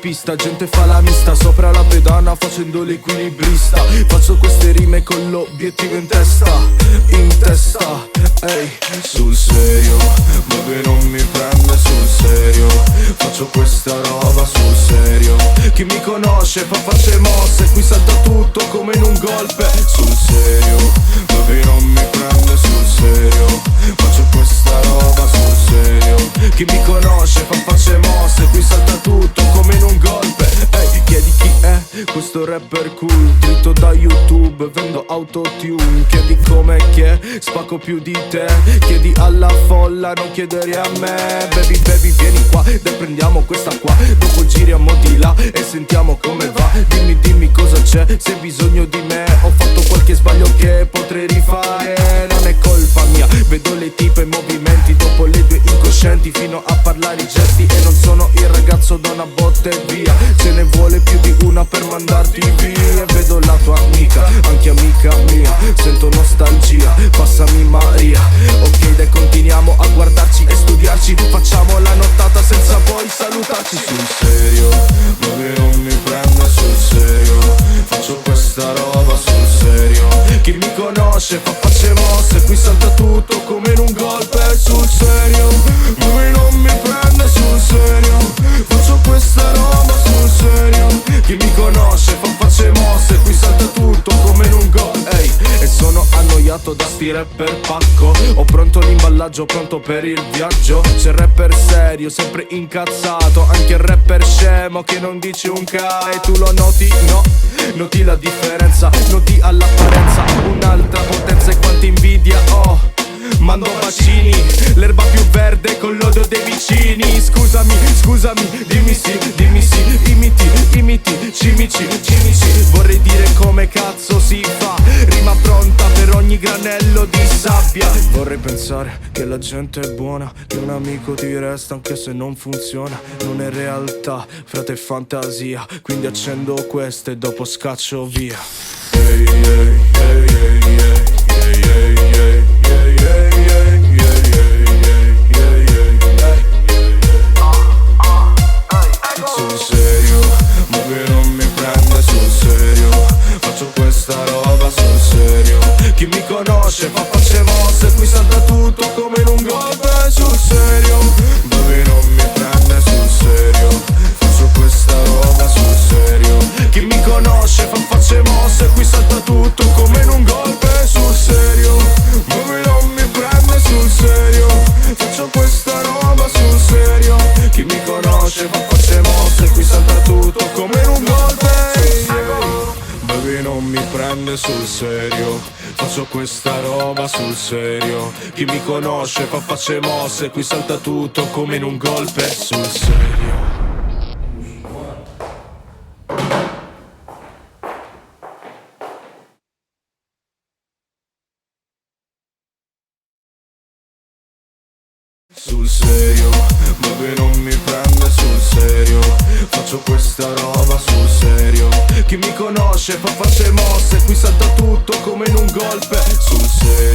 pista, gente fa la mista sopra la pedana facendo l'equilibrista. Faccio queste rime con l'obiettivo in testa, ehi. Sul serio, baby non mi prende sul serio. Faccio questa roba sul serio. Chi mi conosce fa facce mosse, qui salta tutto come in un golpe. Sul serio, baby non mi prende sul serio. Faccio questa roba sul serio. Chi mi conosce fa facce mosse, qui salta tutto come in un golpe. Ehi, chiedi chi è questo rapper cool, dritto da YouTube, vendo autotune. Chiedi come che spacco più di te, chiedi alla folla, non chiedere a me. Baby, baby, vieni qua, dai prendiamo questa qua. Dopo giriamo di là e sentiamo come va. Dimmi, dimmi cosa c'è, se hai bisogno di me. Ho fatto qualche sbaglio che potrei rifare, non è colpa mia. Vedo le tipe in movimenti dopo le due incoscienti, fino a parlare i gesti. E non sono il ragazzo da una botta e via, ce ne vuole più di una per mandarti via. Vedo la tua amica, anche amica mia, sento nostalgia, passami Maria. Ok dai continuiamo a guardarci e studiarci, facciamo la nottata senza poi salutarci. Sul serio, baby non mi prende sul serio. Faccio questa roba sul serio. Chi mi conosce fa facce mosse, qui salta tutto come in un golpe. Sul serio, baby non mi prende sul serio. Faccio questa roba sul serio. Chi mi conosce fa facce mosse, qui salta tutto come in un gol. Ehi, e sono annoiato da sti rapper pacco. Ho pronto l'imballaggio, pronto per il viaggio. C'è il rapper serio, sempre incazzato, anche il rapper scemo che non dice un ca. E tu lo noti? No, noti la differenza, noti all'apparenza un'altra potenza. E quanta invidia ho, mando bacini, l'erba più verde con l'odio dei vicini. Scusami, scusami, dimmi sì, imiti, cimici. Vorrei dire come cazzo si fa, rima pronta per ogni granello di sabbia. Vorrei pensare che la gente è buona, che un amico ti resta anche se non funziona. Non è realtà, frate, è fantasia, quindi accendo questo e dopo scaccio via. Hey, hey, hey, hey, hey, hey, hey, hey, hey. Sul serio, baby non mi prende sul serio. Faccio questa roba sul serio. Chi mi conosce fa facce mosse, qui salta tutto come in un golpe. Sul serio, baby non mi prende sul serio. Faccio questa roba sul serio. Chi mi conosce fa facce mosse, qui salta tutto come in un golpe. Sul serio, baby non mi prende sul serio. Faccio questa roba sul serio. Chi mi conosce fa facce mosse, qui salta tutto come in un golpe. Baby non mi prende sul serio. Faccio questa roba sul serio. Chi mi conosce fa facce mosse, qui salta tutto come in un golpe. Sul serio. Sul serio, baby non mi prende sul serio. Faccio questa roba sul serio. Chi mi conosce fa facce mosse, qui salta tutto come in un golpe. Sul serio.